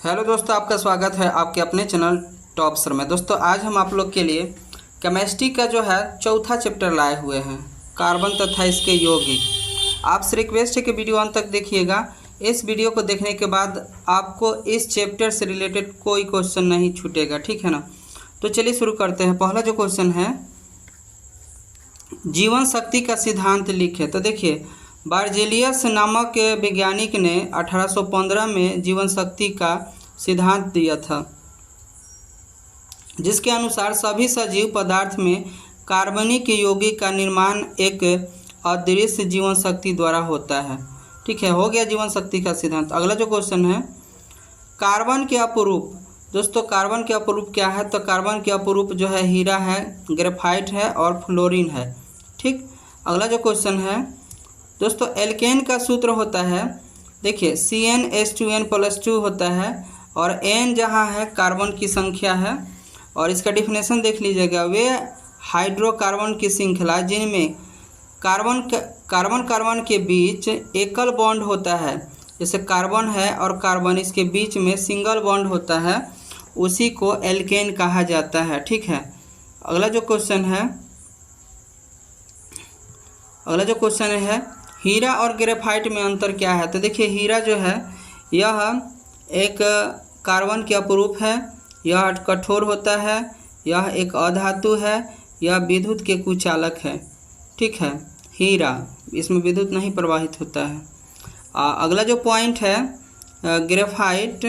Hello दोस्तों, आपका स्वागत है आपके अपने चैनल टॉप सर में। दोस्तों आज हम आप लोग के लिए केमिस्ट्री का जो है चौथा चैप्टर लाए हुए हैं, कार्बन तथा इसके यौगिक। आपसे रिक्वेस्ट है कि वीडियो अंत तक देखिएगा। इस वीडियो को देखने के बाद आपको इस चैप्टर से रिलेटेड कोई क्वेश्चन नहीं छूटेगा, ठीक है ना। तो चलिए शुरू करते हैं। पहला जो क्वेश्चन है, जीवन शक्ति का सिद्धांत लिखे। तो देखिए, बार्जेलियस नामक वैज्ञानिक ने 1815 में जीवन शक्ति का सिद्धांत दिया था, जिसके अनुसार सभी सजीव पदार्थ में कार्बनिक यौगिक का निर्माण एक अदृश्य जीवन शक्ति द्वारा होता है। ठीक है, हो गया जीवन शक्ति का सिद्धांत। अगला जो क्वेश्चन है, कार्बन के अपरूप। दोस्तों कार्बन के अपरूप क्या है? तो कार्बन के अपरूप जो है हीरा है, ग्रेफाइट है और फ्लोरीन है। ठीक, अगला जो क्वेश्चन है दोस्तों, एल्केन का सूत्र होता है, देखिए CnH2n+2 होता है और N जहाँ है कार्बन की संख्या है। और इसका डिफिनेशन देख लीजिएगा, वे हाइड्रोकार्बन की श्रृंखला जिनमें कार्बन के बीच एकल बॉन्ड होता है, जैसे कार्बन है और कार्बन, इसके बीच में सिंगल बॉन्ड होता है, उसी को एल्केन कहा जाता है। ठीक है, अगला जो क्वेश्चन है, हीरा और ग्रेफाइट में अंतर क्या है? तो देखिए, हीरा जो है यह एक कार्बन के अपरूप है, यह कठोर होता है, यह एक अधातु है, यह विद्युत के कुचालक है। ठीक है, हीरा, इसमें विद्युत नहीं प्रवाहित होता है। अगला जो पॉइंट है, ग्रेफाइट,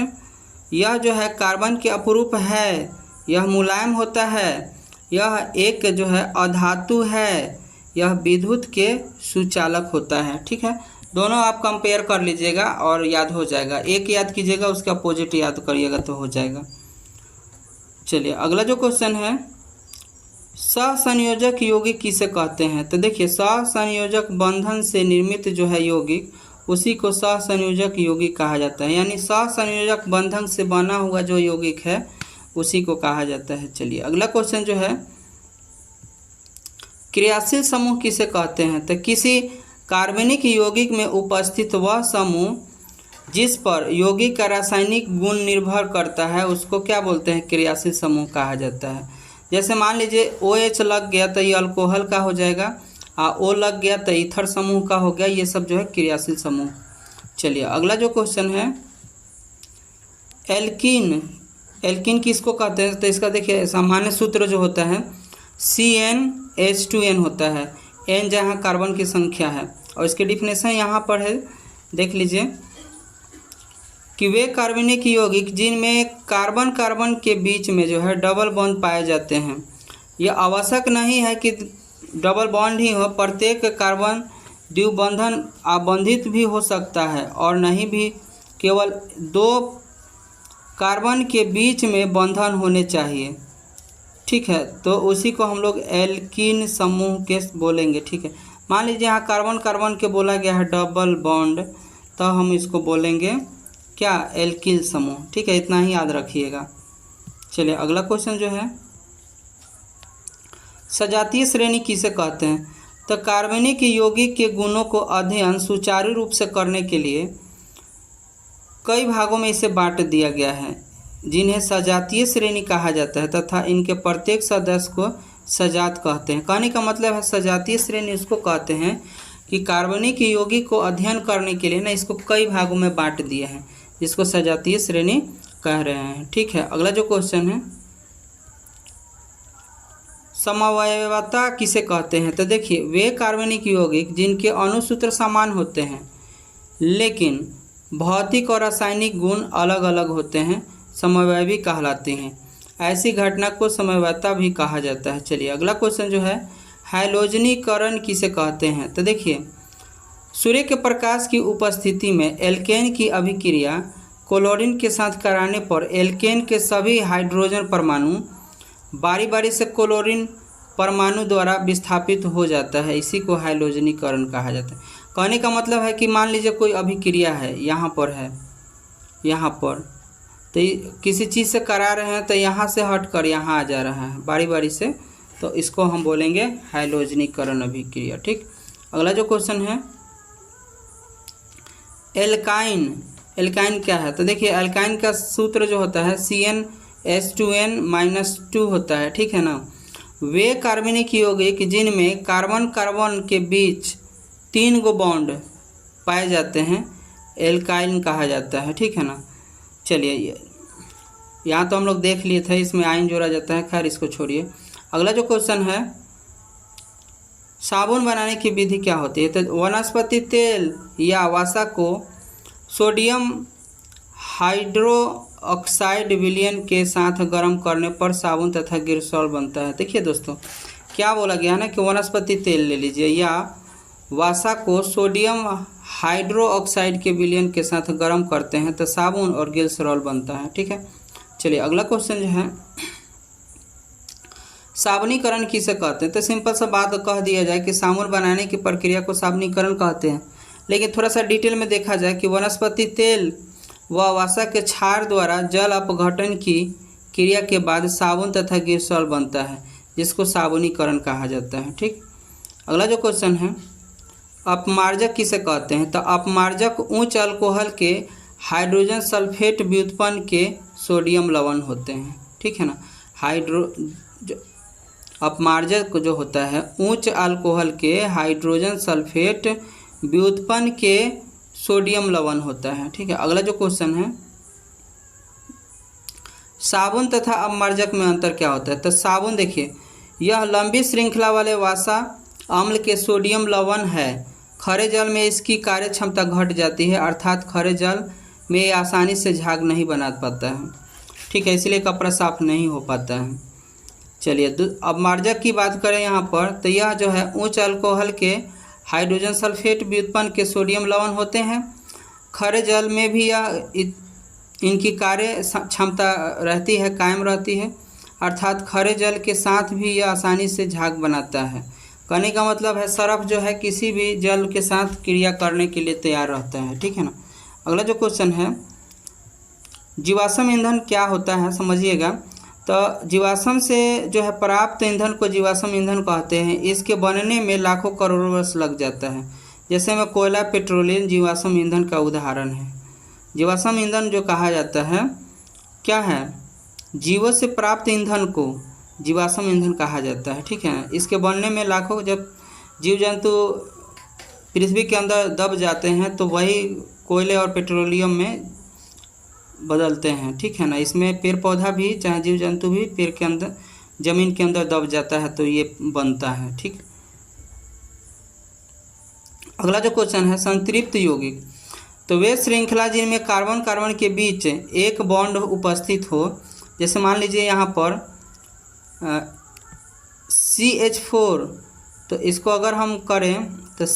यह जो है कार्बन के अपरूप है, यह मुलायम होता है, यह एक जो है अधातु है, यह विद्युत के सुचालक होता है। ठीक है, दोनों आप कंपेयर कर लीजिएगा और याद हो जाएगा। एक याद कीजिएगा, उसका अपोजिट याद करिएगा तो हो जाएगा। चलिए अगला जो क्वेश्चन है, सहसंयोजक यौगिक किसे कहते हैं? तो देखिए, सहसंयोजक बंधन से निर्मित जो है यौगिक, उसी को सहसंयोजक यौगिक कहा जाता है। यानी सहसंयोजक बंधन से बना हुआ जो यौगिक है उसी को कहा जाता है। चलिए अगला क्वेश्चन जो है, क्रियाशील समूह किसे कहते हैं? तो किसी कार्बनिक यौगिक में उपस्थित वह समूह जिस पर यौगिक का रासायनिक गुण निर्भर करता है, उसको क्या बोलते हैं? क्रियाशील समूह कहा जाता है। जैसे मान लीजिए OH लग गया तो ये अल्कोहल का हो जाएगा, O लग गया तो ईथर समूह का हो गया। ये सब जो है क्रियाशील समूह। चलिए अगला जो क्वेश्चन है, एल्कीन किसको कहते हैं? तो इसका देखिए, सामान्य सूत्र जो होता है CnH2n होता है, N जहाँ कार्बन की संख्या है। और इसके डिफिनेशन यहाँ पर है, देख लीजिए कि वे कार्बनिक यौगिक जिनमें कार्बन के बीच में जो है डबल बॉन्ड पाए जाते हैं। यह आवश्यक नहीं है कि डबल बॉन्ड ही हो, प्रत्येक कार्बन द्विबंधन आबंधित भी हो सकता है और नहीं भी, केवल दो कार्बन के बीच में बंधन होने चाहिए। ठीक है, तो उसी को हम लोग एल्कीन समूह के बोलेंगे। ठीक है, मान लीजिए यहाँ कार्बन के बोला गया है डबल बॉन्ड, तो हम इसको बोलेंगे क्या? एल्कीन समूह। ठीक है, इतना ही याद रखिएगा। चलिए अगला क्वेश्चन जो है, सजातीय श्रेणी किसे कहते हैं? तो कार्बनिक यौगिक के गुणों को अध्ययन सुचारू रूप से करने के लिए कई भागों में इसे बांट दिया गया है, जिन्हें सजातीय श्रेणी कहा जाता है तथा इनके प्रत्येक सदस्य को सजात कहते हैं। कहने का मतलब है, सजातीय श्रेणी उसको कहते हैं कि कार्बनिक यौगिक को अध्ययन करने के लिए ना इसको कई भागों में बांट दिए हैं, जिसको सजातीय श्रेणी कह रहे हैं। ठीक है, अगला जो क्वेश्चन है, समवायवता किसे कहते हैं? तो देखिए, वे कार्बनिक यौगिक जिनके अणुसूत्र समान होते हैं लेकिन भौतिक और रासायनिक गुण अलग अलग होते हैं, समवायवी कहलाते हैं। ऐसी घटना को समवायवता भी कहा जाता है। चलिए अगला क्वेश्चन जो है, हैलोजनीकरण किसे कहते हैं? तो देखिए, सूर्य के प्रकाश की उपस्थिति में एल्केन की अभिक्रिया क्लोरीन के साथ कराने पर एल्केन के सभी हाइड्रोजन परमाणु बारी बारी से क्लोरीन परमाणु द्वारा विस्थापित हो जाता है। इसी को हैलोजनीकरण कहा जाता है। कहने का मतलब है कि मान लीजिए कोई अभिक्रिया है, यहाँ पर है, यहाँ पर, तो किसी चीज़ से करा रहे हैं तो यहाँ से हट कर यहाँ आ जा रहा है बारी बारी से, तो इसको हम बोलेंगे हैलोजनीकरण अभिक्रिया। ठीक, अगला जो क्वेश्चन है, एल्काइन क्या है? तो देखिए एल्काइन का सूत्र जो होता है CnH2n-2 होता है, ठीक है ना। वे कार्बनिक यौगिक जिनमें कार्बन कार्बन के बीच 3 गो बॉन्ड पाए जाते हैं एल्काइन कहा जाता है, ठीक है ना। चलिए यहाँ तो हम लोग देख लिए थे, इसमें आयन जोड़ा जाता है, खैर इसको छोड़िए। अगला जो क्वेश्चन है, साबुन बनाने की विधि क्या होती है? तो वनस्पति तेल या वसा को सोडियम हाइड्रोक्साइड विलयन के साथ गर्म करने पर साबुन तथा ग्लिसरॉल बनता है। देखिए दोस्तों क्या बोला गया है ना कि वनस्पति तेल ले लीजिए या वसा को सोडियम हाइड्रोक्साइड के विलयन के साथ गर्म करते हैं तो साबुन और ग्लिसरॉल बनता है, ठीक है। चलिए अगला क्वेश्चन जो है, साबुनीकरण किसे कहते हैं? तो सिंपल सा बात कह दिया जाए कि साबुन बनाने की प्रक्रिया को साबुनीकरण कहते हैं। लेकिन थोड़ा सा डिटेल में देखा जाए कि वनस्पति तेल व वसा के क्षार द्वारा जल अपघटन की क्रिया के बाद साबुन तथा ग्लिसरॉल बनता है, जिसको साबुनीकरण कहा जाता है, ठीक। अगला जो क्वेश्चन है, अपमार्जक किसे कहते हैं? तो अपमार्जक उच्च अल्कोहल के हाइड्रोजन सल्फेट व्युत्पन्न के सोडियम लवण होते हैं, ठीक है ना। अपमार्जक जो होता है उच्च अल्कोहल के हाइड्रोजन सल्फेट व्युत्पन्न के सोडियम लवण होता है, ठीक है। अगला जो क्वेश्चन है, साबुन तथा अपमार्जक में अंतर क्या होता है? तो साबुन देखिए यह लंबी श्रृंखला वाले वसा अम्ल के सोडियम लवण है। खरे जल में इसकी कार्य क्षमता घट जाती है, अर्थात खरे जल में ये आसानी से झाग नहीं बना पाता है, ठीक है, इसलिए कपड़ा साफ नहीं हो पाता है। चलिए अपमार्जक की बात करें यहाँ पर, तो यह जो है उच्च अल्कोहल के हाइड्रोजन सल्फेट व्युत्पन्न के सोडियम लवण होते हैं। खरे जल में भी यह इनकी कार्य क्षमता रहती है, कायम रहती है, अर्थात खरे जल के साथ भी यह आसानी से झाग बनाता है। कहने का मतलब है सरफ जो है किसी भी जल के साथ क्रिया करने के लिए तैयार रहता है, ठीक है ना। अगला जो क्वेश्चन है, जीवाश्म ईंधन क्या होता है समझिएगा। तो जीवाश्म से जो है प्राप्त ईंधन को जीवाश्म ईंधन कहते हैं। इसके बनने में लाखों करोड़ों वर्ष लग जाता है। जैसे में कोयला, पेट्रोलियम जीवाश्म ईंधन का उदाहरण है। जीवाश्म ईंधन जो कहा जाता है क्या है? जीवों से प्राप्त ईंधन को जीवाश्म ईंधन कहा जाता है, ठीक है। इसके बनने में लाखों जब जीव जंतु पृथ्वी के अंदर दब जाते हैं तो वही कोयले और पेट्रोलियम में बदलते हैं, ठीक है ना। इसमें पेड़ पौधा भी चाहे जीव जंतु भी पेड़ के अंदर जमीन के अंदर दब जाता है तो ये बनता है, ठीक। अगला जो क्वेश्चन है, संतृप्त यौगिक। तो वे श्रृंखला जिनमें कार्बन कार्बन के बीच एक बॉन्ड उपस्थित हो। जैसे मान लीजिए यहाँ पर CH4, तो इसको अगर हम करें तो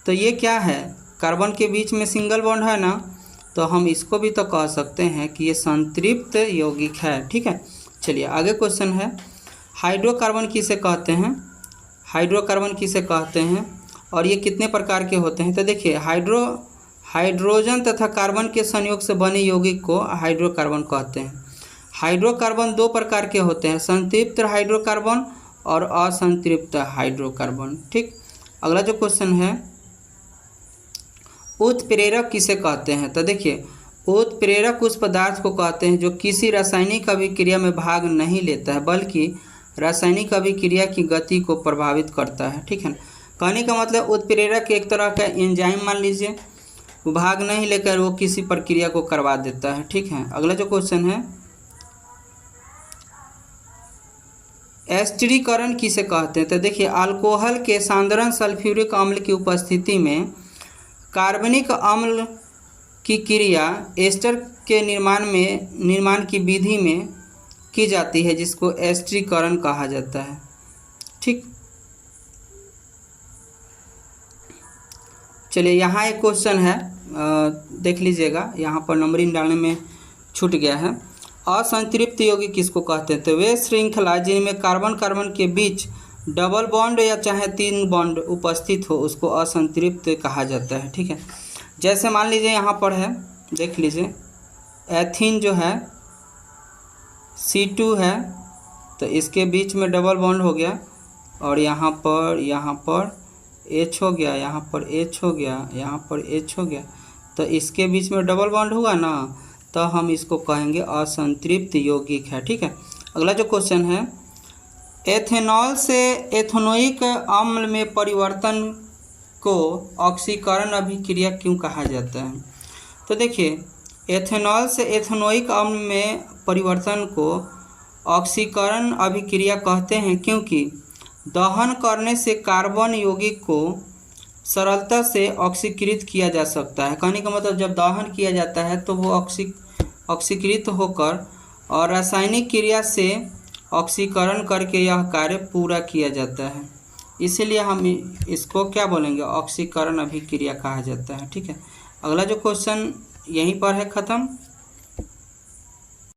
तो ये क्या है? कार्बन के बीच में सिंगल बॉन्ड है ना, तो हम इसको भी तो कह सकते हैं कि ये संतृप्त यौगिक है, ठीक है। चलिए आगे क्वेश्चन है, हाइड्रोकार्बन किसे कहते हैं? हाइड्रोकार्बन किसे कहते हैं और ये कितने प्रकार के होते हैं? तो देखिए हाइड्रोजन तथा कार्बन के संयोग से बने यौगिक को हाइड्रोकार्बन कहते हैं। हाइड्रोकार्बन 2 प्रकार के होते हैं, संतृप्त हाइड्रोकार्बन और असंतृप्त हाइड्रोकार्बन, ठीक। अगला जो क्वेश्चन है, उत्प्रेरक किसे कहते हैं? तो देखिए उत्प्रेरक उस पदार्थ को कहते हैं जो किसी रासायनिक अभिक्रिया में भाग नहीं लेता है बल्कि रासायनिक अभिक्रिया की गति को प्रभावित करता है, ठीक है। कहने का मतलब उत्प्रेरक एक तरह का एंजाइम मान लीजिए, वो भाग नहीं लेकर वो किसी प्रक्रिया को करवा देता है, ठीक है। अगला जो क्वेश्चन है, एस्टरीकरण किसे कहते हैं? तो देखिए अल्कोहल के सांद्रण सल्फ्यूरिक अम्ल की उपस्थिति में कार्बनिक अम्ल की क्रिया एस्टर के निर्माण की विधि में की जाती है, जिसको एस्टरीकरण कहा जाता है, ठीक। चलिए यहाँ एक क्वेश्चन है, देख लीजिएगा, यहाँ पर नंबरिंग डालने में छूट गया है। असंतृप्त यौगिक किसको कहते हैं? तो वे श्रृंखला जिनमें कार्बन कार्बन के बीच डबल बॉन्ड या चाहे 3 बॉन्ड उपस्थित हो उसको असंतृप्त कहा जाता है, ठीक है। जैसे मान लीजिए यहाँ पर है, देख लीजिए एथीन जो है C2 है, तो इसके बीच में डबल बॉन्ड हो गया और यहाँ पर H हो गया, यहाँ पर H हो गया, यहाँ पर H हो गया, तो इसके बीच में डबल बॉन्ड हुआ ना, तो हम इसको कहेंगे असंतृप्त यौगिक है। ठीक है, अगला जो क्वेश्चन है, एथेनॉल से एथेनोइक अम्ल में परिवर्तन को ऑक्सीकरण अभिक्रिया क्यों कहा जाता है? तो देखिए, एथेनॉल से एथेनोइक अम्ल में परिवर्तन को ऑक्सीकरण अभिक्रिया कहते हैं क्योंकि दहन करने से कार्बन यौगिक को सरलता से ऑक्सीकृत किया जा सकता है। कहने का मतलब जब दहन किया जाता है तो वो ऑक्सीकृत होकर और रासायनिक क्रिया से ऑक्सीकरण करके यह कार्य पूरा किया जाता है, इसीलिए हम इसको क्या बोलेंगे, ऑक्सीकरण अभिक्रिया कहा जाता है। ठीक है, अगला जो क्वेश्चन यहीं पर है ख़त्म।